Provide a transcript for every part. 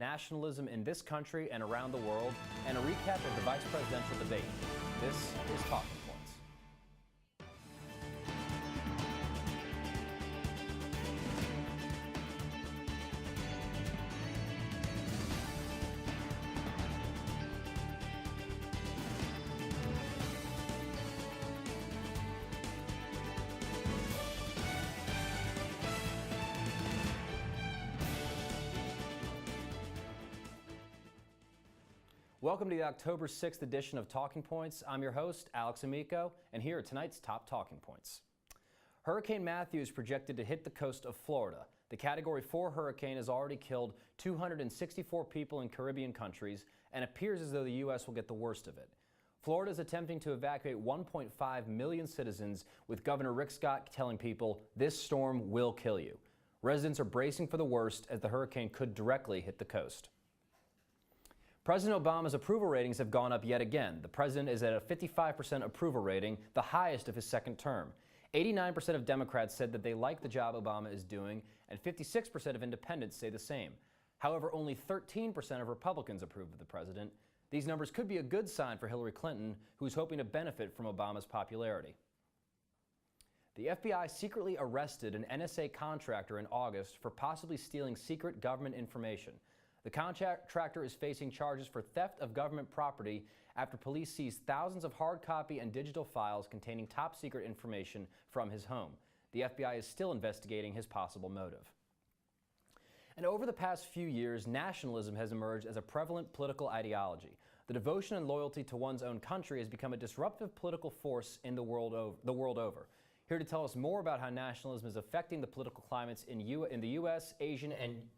Nationalism in this country and around the world, and a recap of the vice presidential debate. This is Talking Points. Welcome to the October 6th edition of Talking Points. I'm your host, Alex Amico, and here are tonight's top talking points. Hurricane Matthew is projected to hit the coast of Florida. The Category 4 hurricane has already killed 264 people in Caribbean countries and appears as though the U.S. will get the worst of it. Florida is attempting to evacuate 1.5 million citizens, with Governor Rick Scott telling people, "This storm will kill you." Residents are bracing for the worst as the hurricane could directly hit the coast. President Obama's approval ratings have gone up yet again. The president is at a 55% approval rating, the highest of his second term. 89% of Democrats said that they like the job Obama is doing, and 56% of independents say the same. However, only 13% of Republicans approve of the president. These numbers could be a good sign for Hillary Clinton, who's hoping to benefit from Obama's popularity. The FBI secretly arrested an NSA contractor in August for possibly stealing secret government information. The contractor is facing charges for theft of government property after police seized thousands of hard copy and digital files containing top secret information from his home. The FBI is still investigating his possible motive. And over the past few years, nationalism has emerged as a prevalent political ideology. The devotion and loyalty to one's own country has become a disruptive political force in the world over. Here to tell us more about how nationalism is affecting the political climates in the U.S., Asian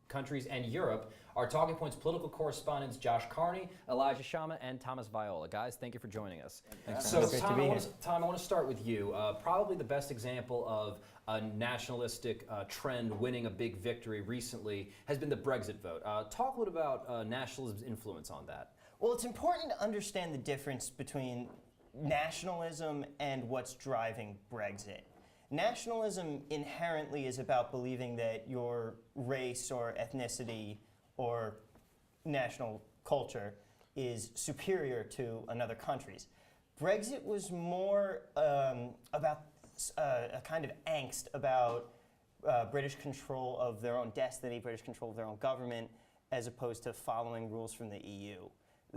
countries, and Europe are Talking Points political correspondents Josh Carney, Elijah Shama, and Thomas Viola. Guys, thank you for joining us. So, Tom, I want to start with you. Probably the best example of a nationalistic trend winning a big victory recently has been the Brexit vote. Talk a little about nationalism's influence on that. Well, it's important to understand the difference between nationalism and what's driving Brexit. Nationalism inherently is about believing that your race or ethnicity or national culture is superior to another country's. Brexit was more about a kind of angst about British control of their own destiny, British control of their own government, as opposed to following rules from the EU.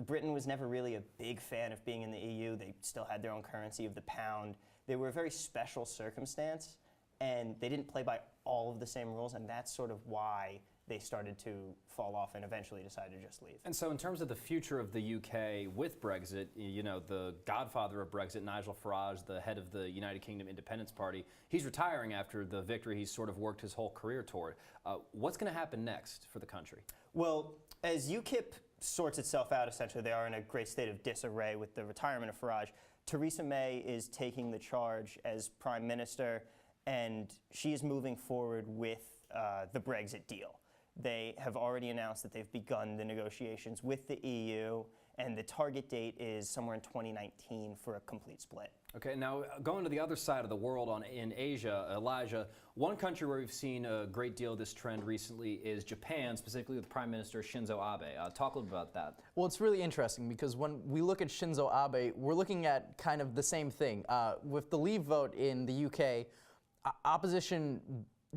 Britain was never really a big fan of being in the EU. They still had their own currency of the pound. They were a very special circumstance, and they didn't play by all of the same rules, and that's sort of why they started to fall off and eventually decided to just leave. And so in terms of the future of the UK with Brexit, you know, the godfather of Brexit, Nigel Farage, the head of the United Kingdom Independence Party, he's retiring after the victory he's sort of worked his whole career toward. What's going to happen next for the country? Well, as UKIP sorts itself out, essentially, they are in a great state of disarray with the retirement of Farage. Theresa May is taking the charge as Prime Minister, and she is moving forward with the Brexit deal. They have already announced that they've begun the negotiations with the EU, and the target date is somewhere in 2019 for a complete split. Okay, now going to the other side of the world in Asia, Elijah, one country where we've seen a great deal of this trend recently is Japan, specifically with Prime Minister Shinzo Abe. Talk a little about that. Well, it's really interesting because when we look at Shinzo Abe, we're looking at kind of the same thing. With the Leave vote in the UK, opposition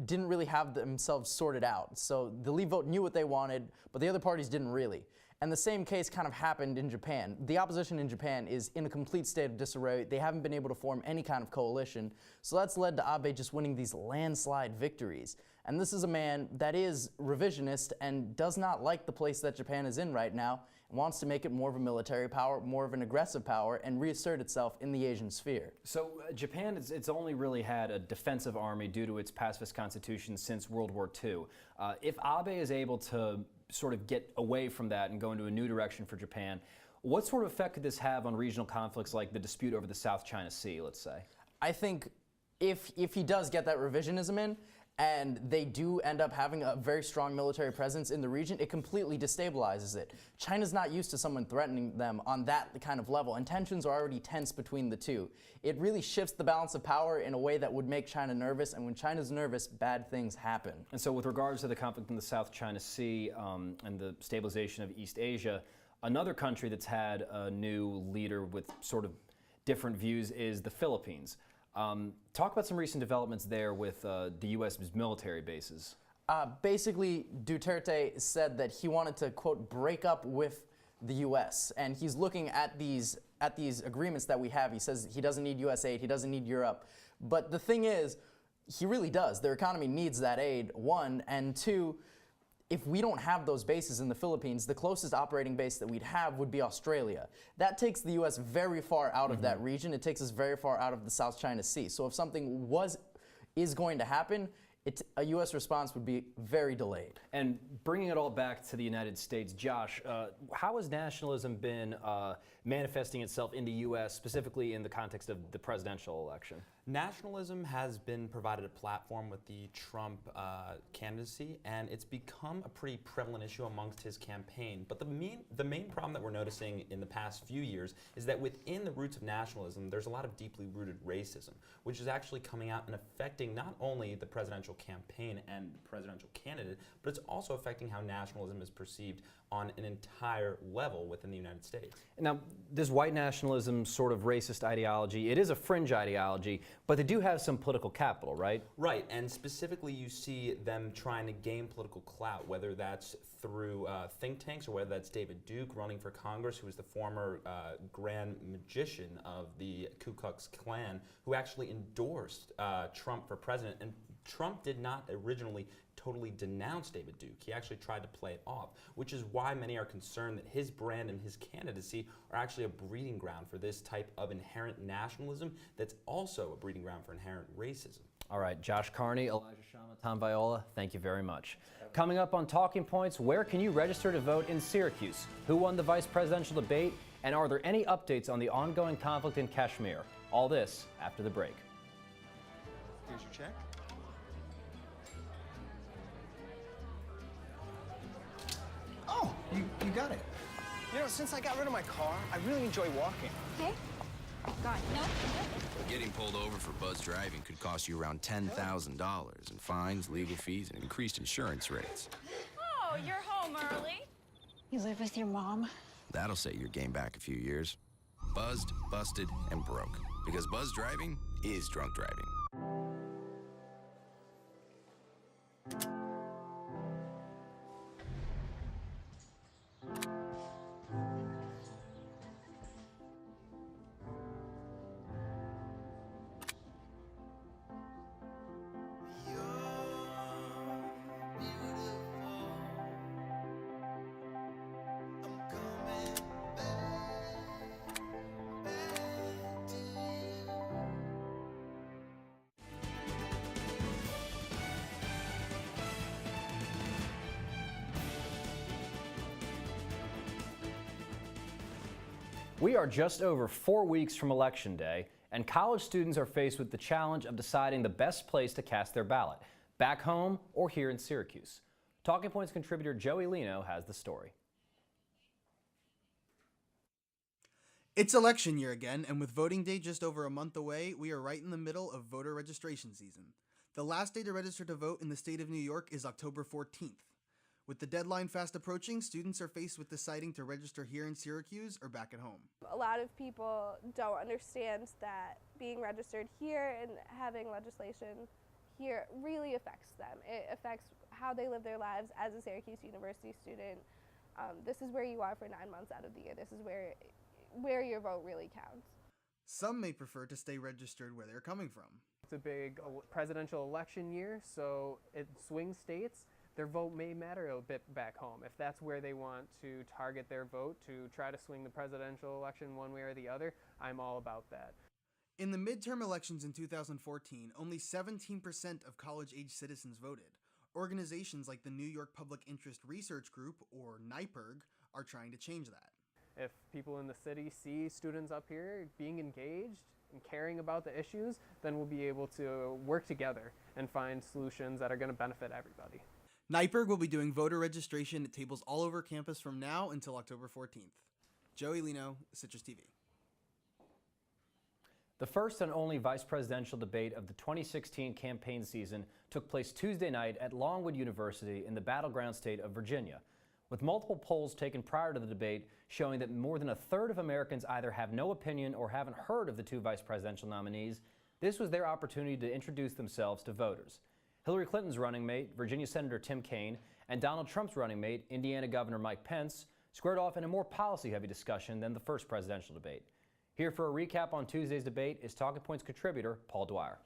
didn't really have themselves sorted out. So the Leave vote knew what they wanted, but the other parties didn't really. And the same case kind of happened in Japan. The opposition in Japan is in a complete state of disarray. They haven't been able to form any kind of coalition. So that's led to Abe just winning these landslide victories. And this is a man that is revisionist and does not like the place that Japan is in right now and wants to make it more of a military power, more of an aggressive power, and reassert itself in the Asian sphere. So Japan, it's only really had a defensive army due to its pacifist constitution since World War II. If Abe is able to sort of get away from that and go into a new direction for Japan, what sort of effect could this have on regional conflicts like the dispute over the South China Sea, let's say? I think if he does get that revisionism in, and they do end up having a very strong military presence in the region, it completely destabilizes it. China's not used to someone threatening them on that kind of level, and tensions are already tense between the two. It really shifts the balance of power in a way that would make China nervous, and when China's nervous, bad things happen. And so with regards to the conflict in the South China Sea and the stabilization of East Asia, another country that's had a new leader with sort of different views is the Philippines. Talk about some recent developments there with the U.S. military bases. Basically, Duterte said that he wanted to, quote, break up with the U.S., and he's looking at these agreements that we have. He says he doesn't need U.S. aid, he doesn't need Europe. But the thing is, he really does. Their economy needs that aid, one, and two, if we don't have those bases in the Philippines, the closest operating base that we'd have would be Australia. That takes the U.S. very far out of that region. It takes us very far out of the South China Sea. So if something is going to happen, a U.S. response would be very delayed. And bringing it all back to the United States, Josh, how has nationalism been manifesting itself in the U.S., specifically in the context of the presidential election? Nationalism has been provided a platform with the Trump candidacy, and it's become a pretty prevalent issue amongst his campaign. But the main problem that we're noticing in the past few years is that within the roots of nationalism, there's a lot of deeply rooted racism, which is actually coming out and affecting not only the presidential campaign and the presidential candidate, but it's also affecting how nationalism is perceived on an entire level within the United States. Now, this white nationalism sort of racist ideology, it is a fringe ideology, but they do have some political capital, right? Right, and specifically you see them trying to gain political clout, whether that's through think tanks or whether that's David Duke running for Congress, who is the former grand magician of the Ku Klux Klan, who actually endorsed Trump for president. And Trump did not originally totally denounce David Duke. He actually tried to play it off, which is why many are concerned that his brand and his candidacy are actually a breeding ground for this type of inherent nationalism that's also a breeding ground for inherent racism. All right, Josh Carney, Elijah Shama, Tom Viola, thank you very much. Coming up on Talking Points, where can you register to vote in Syracuse? Who won the vice presidential debate? And are there any updates on the ongoing conflict in Kashmir? All this after the break. Here's your check. Oh, you got it. You know, since I got rid of my car, I really enjoy walking. Okay. Got it. No. Getting pulled over for buzz driving could cost you around $10,000 in fines, legal fees, and increased insurance rates. Oh, you're home early. You live with your mom? That'll set your game back a few years. Buzzed, busted, and broke. Because buzz driving is drunk driving. We are just over 4 weeks from Election Day, and college students are faced with the challenge of deciding the best place to cast their ballot, back home or here in Syracuse. Talking Points contributor Joey Lino has the story. It's election year again, and with voting day just over a month away, we are right in the middle of voter registration season. The last day to register to vote in the state of New York is October 14th. With the deadline fast approaching, students are faced with deciding to register here in Syracuse or back at home. A lot of people don't understand that being registered here and having legislation here really affects them. It affects how they live their lives as a Syracuse University student. This is where you are for 9 months out of the year. This is where your vote really counts. Some may prefer to stay registered where they're coming from. It's a big presidential election year, so in swing states, their vote may matter a bit back home. If that's where they want to target their vote to try to swing the presidential election one way or the other, I'm all about that. In the midterm elections in 2014, only 17% of college-age citizens voted. Organizations like the New York Public Interest Research Group, or NYPIRG, are trying to change that. If people in the city see students up here being engaged and caring about the issues, then we'll be able to work together and find solutions that are going to benefit everybody. NYPIRG will be doing voter registration at tables all over campus from now until October 14th. Joey Lino, Citrus TV. The first and only vice presidential debate of the 2016 campaign season took place Tuesday night at Longwood University in the battleground state of Virginia. With multiple polls taken prior to the debate showing that more than a third of Americans either have no opinion or haven't heard of the two vice presidential nominees, this was their opportunity to introduce themselves to voters. Hillary Clinton's running mate, Virginia Senator Tim Kaine, and Donald Trump's running mate, Indiana Governor Mike Pence, squared off in a more policy-heavy discussion than the first presidential debate. Here for a recap on Tuesday's debate is Talking Points contributor Paul Dwyer.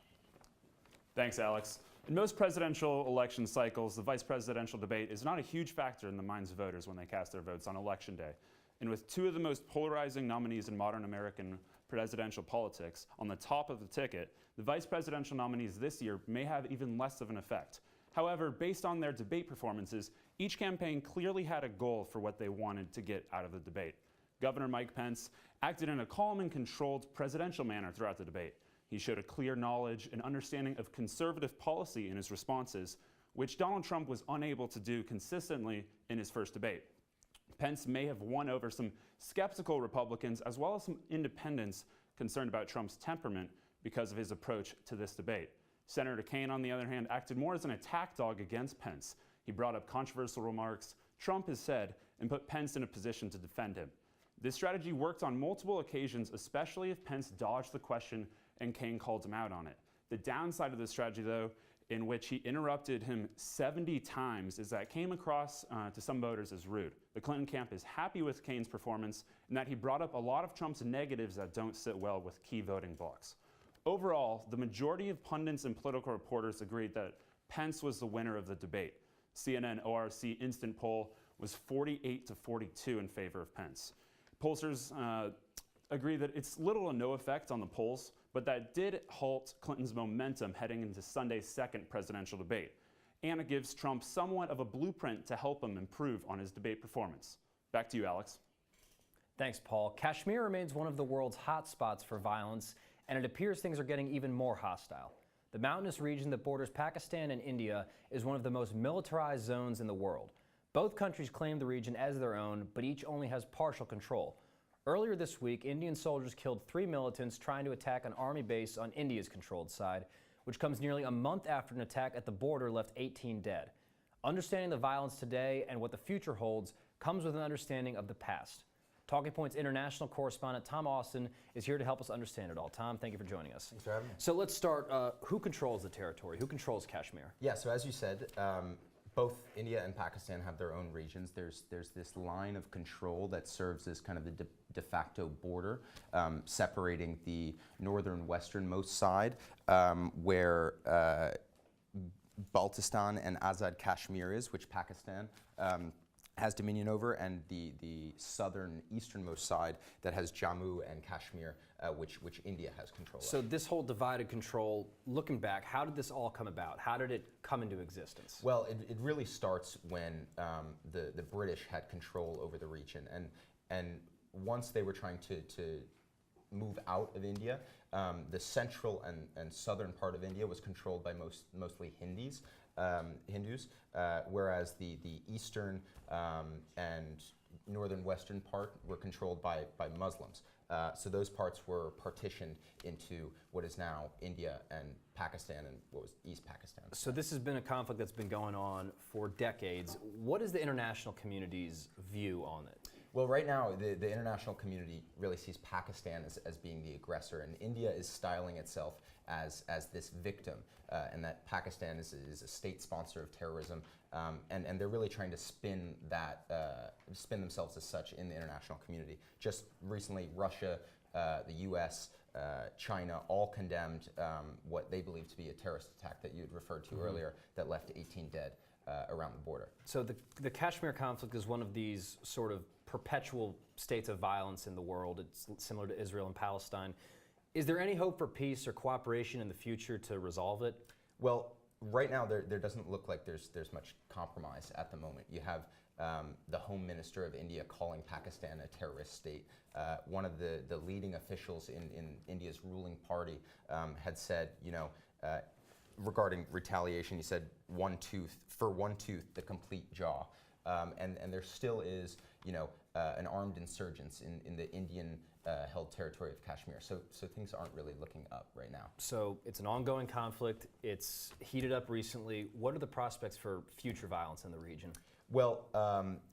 Thanks, Alex. In most presidential election cycles, the vice presidential debate is not a huge factor in the minds of voters when they cast their votes on Election Day. And with two of the most polarizing nominees in modern American presidential politics on the top of the ticket, the vice presidential nominees this year may have even less of an effect. However, based on their debate performances, each campaign clearly had a goal for what they wanted to get out of the debate. Governor Mike Pence acted in a calm and controlled presidential manner throughout the debate. He showed a clear knowledge and understanding of conservative policy in his responses, which Donald Trump was unable to do consistently in his first debate. Pence may have won over some skeptical Republicans as well as some independents concerned about Trump's temperament because of his approach to this debate. Senator Kaine, on the other hand, acted more as an attack dog against Pence. He brought up controversial remarks Trump has said and put Pence in a position to defend him. This strategy worked on multiple occasions, especially if Pence dodged the question and Kaine called him out on it. The downside of this strategy, though, in which he interrupted him 70 times, is that it came across to some voters as rude. The Clinton camp is happy with Kaine's performance and that he brought up a lot of Trump's negatives that don't sit well with key voting blocs. Overall, the majority of pundits and political reporters agreed that Pence was the winner of the debate. CNN ORC instant poll was 48-42 in favor of Pence. Pollsters agree that it's little or no effect on the polls, but that did halt Clinton's momentum heading into Sunday's second presidential debate. And it gives Trump somewhat of a blueprint to help him improve on his debate performance. Back to you, Alex. Thanks, Paul. Kashmir remains one of the world's hot spots for violence, and it appears things are getting even more hostile. The mountainous region that borders Pakistan and India is one of the most militarized zones in the world. Both countries claim the region as their own, but each only has partial control. Earlier this week, Indian soldiers killed 3 militants trying to attack an army base on India's controlled side, which comes nearly a month after an attack at the border left 18 dead. Understanding the violence today and what the future holds comes with an understanding of the past. Talking Points international correspondent Tom Austin is here to help us understand it all. Tom, thank you for joining us. Thanks for having me. So let's start. Who controls the territory? Who controls Kashmir? Yeah, so as you said, both India and Pakistan have their own regions. There's this line of control that serves as kind of the de facto border, separating the northern westernmost side, where Baltistan and Azad Kashmir is, which Pakistan has dominion over, and the southern easternmost side that has Jammu and Kashmir, which India has control of. So this whole divided control, looking back, how did this all come about? How did it come into existence? Well, it really starts when the British had control over the region, and once they were trying to move out of India, the central and southern part of India was controlled by mostly Hindus, whereas the eastern and northern western part were controlled by Muslims. So those parts were partitioned into what is now India and Pakistan and what was East Pakistan. So this has been a conflict that's been going on for decades. What is the international community's view on it? Well, right now, the international community really sees Pakistan as being the aggressor, and India is styling itself as this victim, and that Pakistan is a state sponsor of terrorism, and they're really trying to spin themselves as such in the international community. Just recently, Russia, the U.S., China all condemned what they believe to be a terrorist attack that you had referred to earlier that left 18 dead around the border. So the Kashmir conflict is one of these sort of perpetual states of violence in the world. It's similar to Israel and Palestine. Is there any hope for peace or cooperation in the future to resolve it? Well, right now there doesn't look like there's much compromise at the moment. You have the Home Minister of India calling Pakistan a terrorist state. One of the leading officials in India's ruling party had said, regarding retaliation, he said one tooth, the complete jaw. And there still is, an armed insurgence in the Indian held territory of Kashmir. So things aren't really looking up right now. So it's an ongoing conflict. It's heated up recently. What are the prospects for future violence in the region? Well,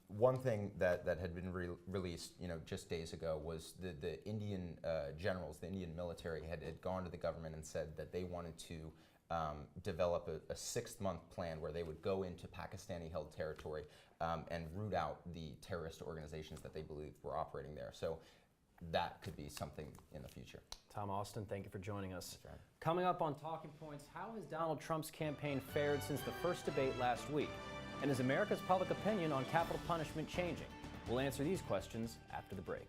one thing that had been released, just days ago was the Indian generals, the Indian military had gone to the government and said that they wanted to develop a 6-month plan where they would go into Pakistani-held territory and root out the terrorist organizations that they believed were operating there. So that could be something in the future. Tom Austin, thank you for joining us. Right. Coming up on Talking Points, how has Donald Trump's campaign fared since the first debate last week? And is America's public opinion on capital punishment changing? We'll answer these questions after the break.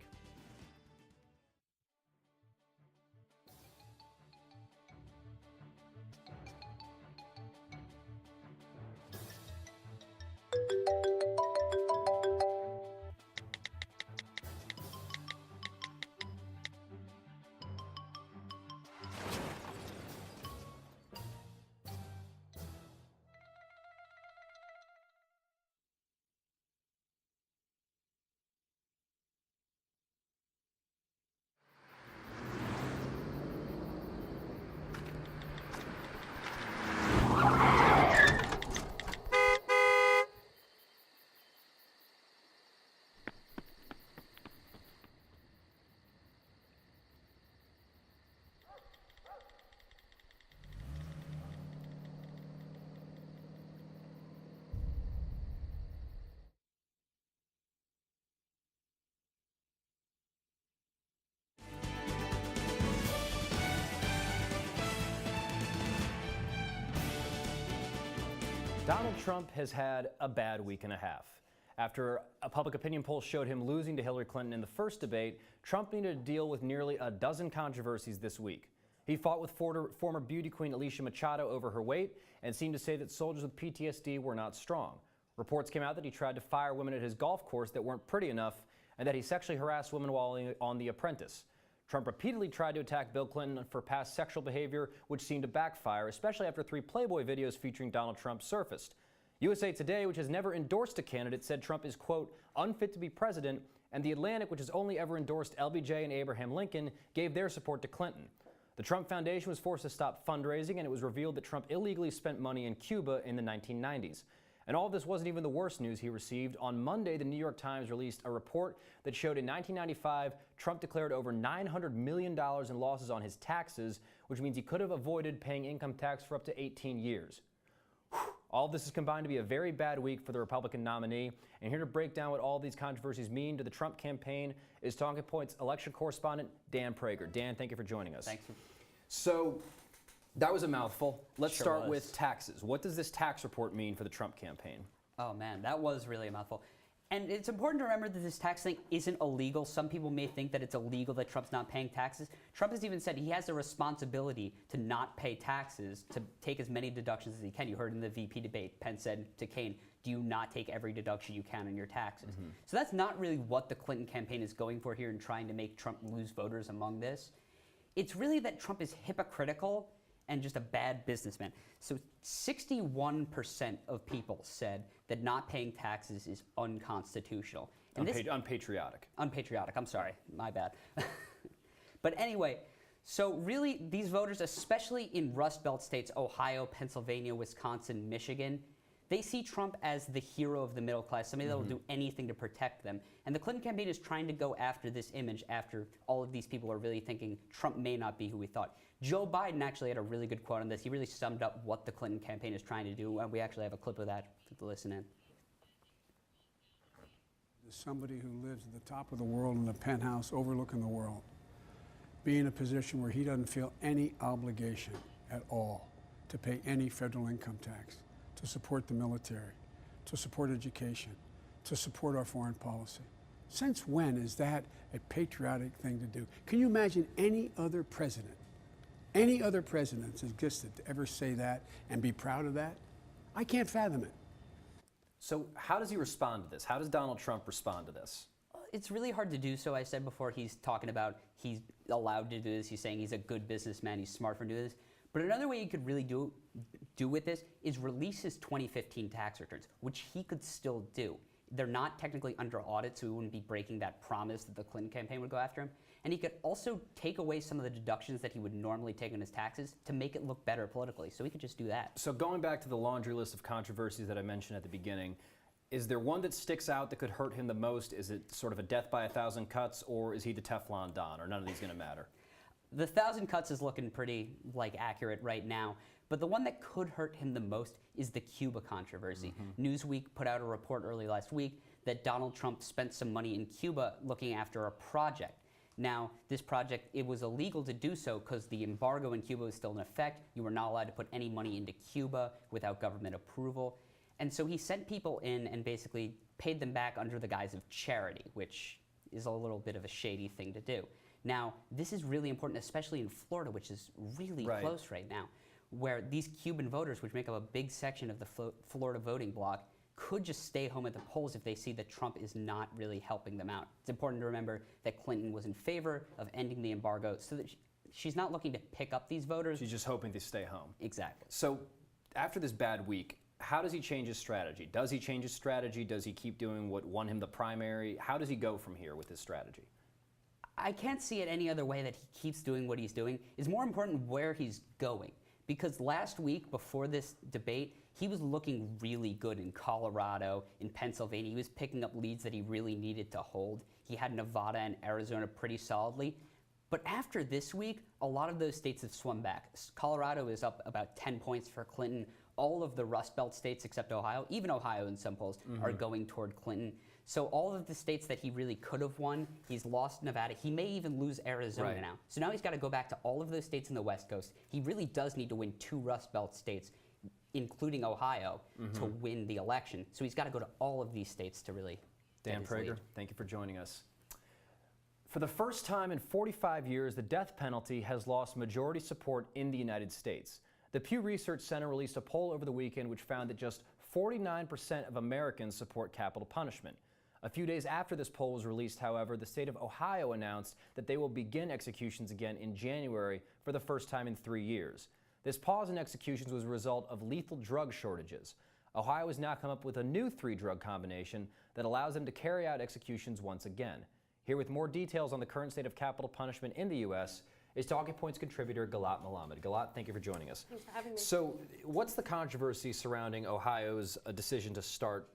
Donald Trump has had a bad week and a half. After a public opinion poll showed him losing to Hillary Clinton in the first debate, Trump needed to deal with nearly a dozen controversies this week. He fought with former beauty queen Alicia Machado over her weight and seemed to say that soldiers with PTSD were not strong. Reports came out that he tried to fire women at his golf course that weren't pretty enough and that he sexually harassed women while on The Apprentice. Trump repeatedly tried to attack Bill Clinton for past sexual behavior, which seemed to backfire, especially after 3 Playboy videos featuring Donald Trump surfaced. USA Today, which has never endorsed a candidate, said Trump is, quote, unfit to be president, and The Atlantic, which has only ever endorsed LBJ and Abraham Lincoln, gave their support to Clinton. The Trump Foundation was forced to stop fundraising, and it was revealed that Trump illegally spent money in Cuba in the 1990s. And all of this wasn't even the worst news he received. On Monday, the New York Times released a report that showed in 1995, Trump declared over $900 million in losses on his taxes, which means he could have avoided paying income tax for up to 18 years. All of this is combined to be a very bad week for the Republican nominee. And here to break down what all these controversies mean to the Trump campaign is Talking Points election correspondent Dan Prager. Dan, thank you for joining us. Thanks. So, that was a mouthful. Let's Sure start was. with taxes. What does this tax report mean for the Trump campaign? Oh man, that was really a mouthful. And it's important to remember that this tax thing isn't illegal. Some people may think that it's illegal that Trump's not paying taxes. Trump has even said he has a responsibility to not pay taxes, to take as many deductions as he can. You heard in the VP debate, Pence said to Kaine, do you not take every deduction you can on your taxes? So that's not really what the Clinton campaign is going for here in trying to make Trump lose voters among this. It's really that Trump is hypocritical and just a bad businessman. So 61% of people said that not paying taxes is unconstitutional. And Unpatriotic. Unpatriotic, I'm sorry, my bad. But anyway, so really these voters, especially in Rust Belt states, Ohio, Pennsylvania, Wisconsin, Michigan, they see Trump as the hero of the middle class, somebody that will do anything to protect them. And the Clinton campaign is trying to go after this image after all of these people are really thinking Trump may not be who we thought. Joe Biden actually had a really good quote on this. He really summed up what the Clinton campaign is trying to do, and we actually have a clip of that to listen in. As somebody who lives at the top of the world in a penthouse overlooking the world, be in a position where he doesn't feel any obligation at all to pay any federal income tax, to support the military, to support education, to support our foreign policy. Since when is that a patriotic thing to do? Can you imagine any other president that's existed to ever say that and be proud of that? I can't fathom it. So how does he respond to this? How does Donald Trump respond to this? It's really hard to do so. I said before, he's talking about he's allowed to do this. He's saying he's a good businessman. He's smart for doing this. But another way you could really do do with this is release his 2015 tax returns, which he could still do. They're not technically under audit, so he wouldn't be breaking that promise that the Clinton campaign would go after him. And he could also take away some of the deductions that he would normally take on his taxes to make it look better politically. So he could just do that. So going back to the laundry list of controversies that I mentioned at the beginning, is there one that sticks out that could hurt him the most? Is it sort of a death by 1,000 cuts, or is he the Teflon Don, or none of these going to matter? The 1,000 cuts is looking pretty accurate right now. But the one that could hurt him the most is the Cuba controversy. Newsweek put out a report early last week that Donald Trump spent some money in Cuba looking after a project. Now, this project, it was illegal to do so because the embargo in Cuba was still in effect. You were not allowed to put any money into Cuba without government approval. And so he sent people in and basically paid them back under the guise of charity, which is a little bit of a shady thing to do. Now, this is really important, especially in Florida, which is really close right now, where these Cuban voters, which make up a big section of the Florida voting bloc, could just stay home at the polls if they see that Trump is not really helping them out. It's important to remember that Clinton was in favor of ending the embargo, so that she's not looking to pick up these voters. She's just hoping to stay home. Exactly. So after this bad week, how does he change his strategy? Does he change his strategy? Does he keep doing what won him the primary? How does he go from here with his strategy? I can't see it any other way that he keeps doing what he's doing. It's more important where he's going. Because last week, before this debate, he was looking really good in Colorado, in Pennsylvania. He was picking up leads that he really needed to hold. He had Nevada and Arizona pretty solidly. But after this week, a lot of those states have swum back. Colorado is up about 10 points for Clinton. All of the Rust Belt states except Ohio, even Ohio in some polls, are going toward Clinton. So all of the states that he really could have won, he's lost Nevada. He may even lose Arizona now. So now he's got to go back to all of those states in the West Coast. He really does need to win 2 Rust Belt states, including Ohio, to win the election. So he's got to go to all of these states to really Dan Prager, thank you for joining us. For the first time in 45 years, the death penalty has lost majority support in the United States. The Pew Research Center released a poll over the weekend which found that just 49% of Americans support capital punishment. A few days after this poll was released, however, the state of Ohio announced that they will begin executions again in January for the first time in 3 years. This pause in executions was a result of lethal drug shortages. Ohio has now come up with a new 3-drug combination that allows them to carry out executions once again. Here with more details on the current state of capital punishment in the U.S. is Talking Points contributor Galat Malamed. Galat, thank you for joining us. Thanks for having me. So what's the controversy surrounding Ohio's decision to start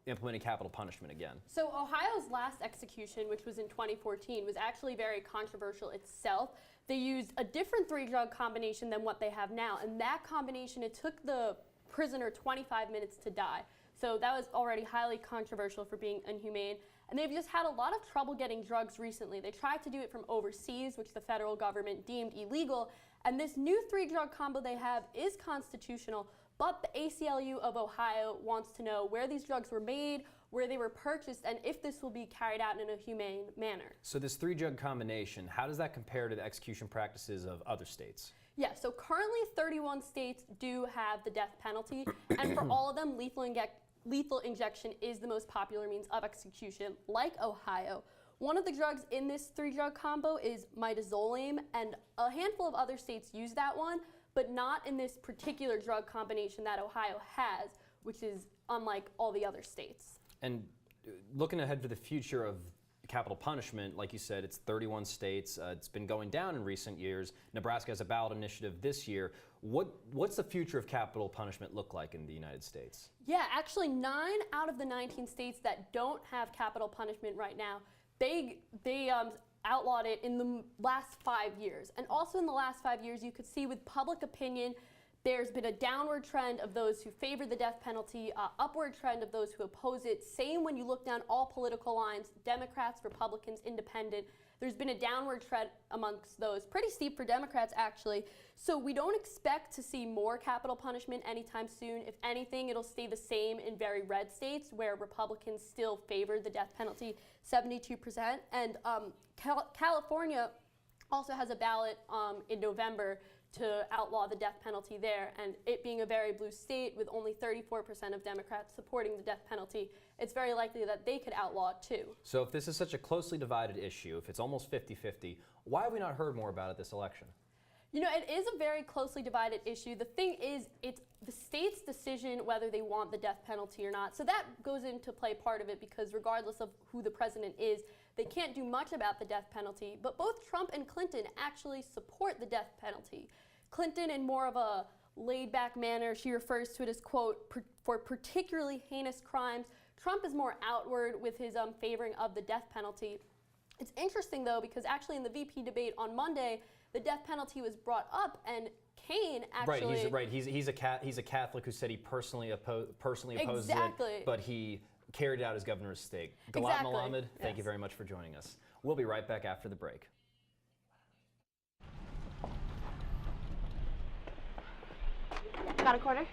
implementing capital punishment again? So Ohio's last execution, which was in 2014, was actually very controversial itself. They used a different 3-drug combination than what they have now, and that combination, it took the prisoner 25 minutes to die. So that was already highly controversial for being inhumane. And they've just had a lot of trouble getting drugs recently. They tried to do it from overseas, which the federal government deemed illegal, and this new 3-drug combo they have is constitutional, but the ACLU of Ohio wants to know where these drugs were made, where they were purchased, and if this will be carried out in a humane manner. So this 3-drug combination, how does that compare to the execution practices of other states? Yeah, so currently 31 states do have the death penalty, and for all of them, lethal injection is the most popular means of execution, like Ohio. One of the drugs in this 3-drug combo is midazolam, and a handful of other states use that one, but not in this particular drug combination that Ohio has, which is unlike all the other states. And looking ahead to the future of capital punishment, like you said, it's 31 states. It's been going down in recent years. Nebraska has a ballot initiative this year. What's the future of capital punishment look like in the United States? Yeah, actually 9 out of the 19 states that don't have capital punishment right now, they outlawed it in the last 5 years. And also in the last 5 years, you could see with public opinion, there's been a downward trend of those who favor the death penalty, upward trend of those who oppose it. Same when you look down all political lines, Democrats, Republicans, Independent. There's been a downward trend amongst those, pretty steep for Democrats actually. So we don't expect to see more capital punishment anytime soon. If anything, it'll stay the same in very red states where Republicans still favor the death penalty, 72%. And California also has a ballot in November to outlaw the death penalty there, and it being a very blue state with only 34% of Democrats supporting the death penalty, it's very likely that they could outlaw it too. So if this is such a closely divided issue, if it's almost 50-50, why have we not heard more about it this election? You know, it is a very closely divided issue. The thing is, it's the state's decision whether they want the death penalty or not. So that goes into play part of it, because regardless of who the president is, they can't do much about the death penalty. But both Trump and Clinton actually support the death penalty. Clinton, in more of a laid-back manner, she refers to it as, quote, for particularly heinous crimes. Trump is more outward with his favoring of the death penalty. It's interesting, though, because actually in the VP debate on Monday, the death penalty was brought up, and Kaine actually... He's a Catholic who said he personally opposes Exactly. it, but he carried it out as governor of state. Galat Exactly. Mohammed, thank you Yes. very much for joining us. We'll be right back after the break. Got a quarter?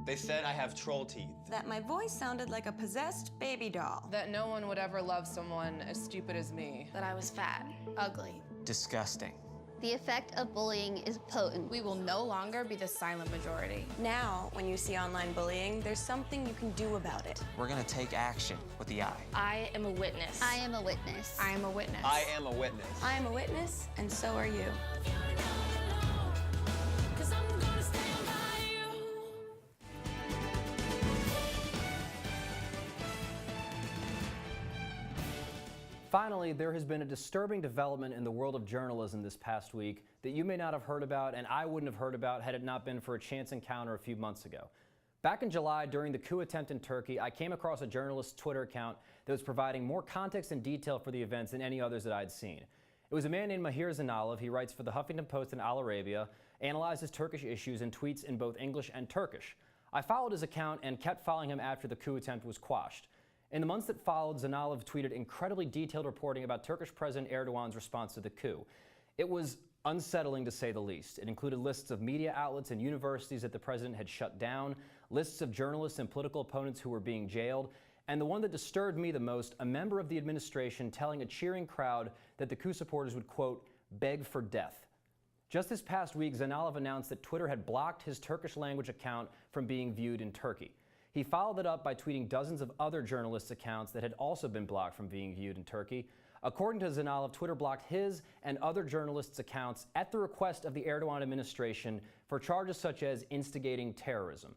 They said I have troll teeth. That my voice sounded like a possessed baby doll. That no one would ever love someone as stupid as me. That I was fat, ugly. Disgusting. The effect of bullying is potent. We will no longer be the silent majority. Now, when you see online bullying, there's something you can do about it. We're gonna take action with the I. I am a witness. I am a witness. I am a witness. I am a witness. I am a witness, and so are you. Finally, there has been a disturbing development in the world of journalism this past week that you may not have heard about, and I wouldn't have heard about had it not been for a chance encounter a few months ago. Back in July, during the coup attempt in Turkey, I came across a journalist's Twitter account that was providing more context and detail for the events than any others that I'd seen. It was a man named Mahir Zanalov. He writes for the Huffington Post and Al Arabia, analyzes Turkish issues, and tweets in both English and Turkish. I followed his account and kept following him after the coup attempt was quashed. In the months that followed, Zanalov tweeted incredibly detailed reporting about Turkish President Erdogan's response to the coup. It was unsettling, to say the least. It included lists of media outlets and universities that the president had shut down, lists of journalists and political opponents who were being jailed, and the one that disturbed me the most, a member of the administration telling a cheering crowd that the coup supporters would, quote, beg for death. Just this past week, Zanalov announced that Twitter had blocked his Turkish language account from being viewed in Turkey. He followed it up by tweeting dozens of other journalists' accounts that had also been blocked from being viewed in Turkey. According to Zanalov, Twitter blocked his and other journalists' accounts at the request of the Erdogan administration for charges such as instigating terrorism.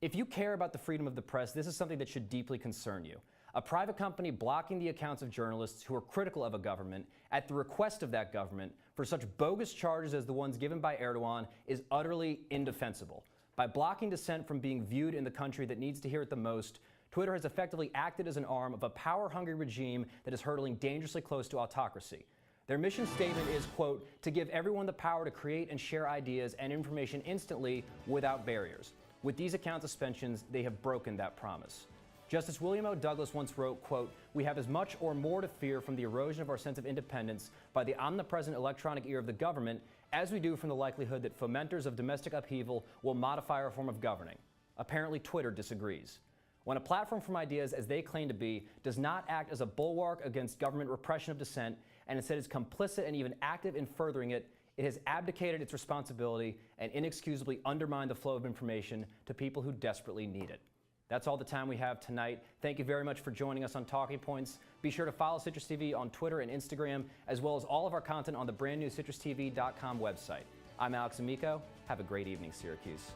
If you care about the freedom of the press, this is something that should deeply concern you. A private company blocking the accounts of journalists who are critical of a government at the request of that government for such bogus charges as the ones given by Erdogan is utterly indefensible. By blocking dissent from being viewed in the country that needs to hear it the most, Twitter has effectively acted as an arm of a power-hungry regime that is hurtling dangerously close to autocracy. Their mission statement is, quote, to give everyone the power to create and share ideas and information instantly without barriers. With these account suspensions, they have broken that promise. Justice William O. Douglas once wrote, quote, we have as much or more to fear from the erosion of our sense of independence by the omnipresent electronic ear of the government as we do from the likelihood that fomenters of domestic upheaval will modify our form of governing. Apparently, Twitter disagrees. When a platform from ideas, as they claim to be, does not act as a bulwark against government repression of dissent, and instead is complicit and even active in furthering it, it has abdicated its responsibility and inexcusably undermined the flow of information to people who desperately need it. That's all the time we have tonight. Thank you very much for joining us on Talking Points. Be sure to follow CitrusTV on Twitter and Instagram, as well as all of our content on the brand new CitrusTV.com website. I'm Alex Amico. Have a great evening, Syracuse.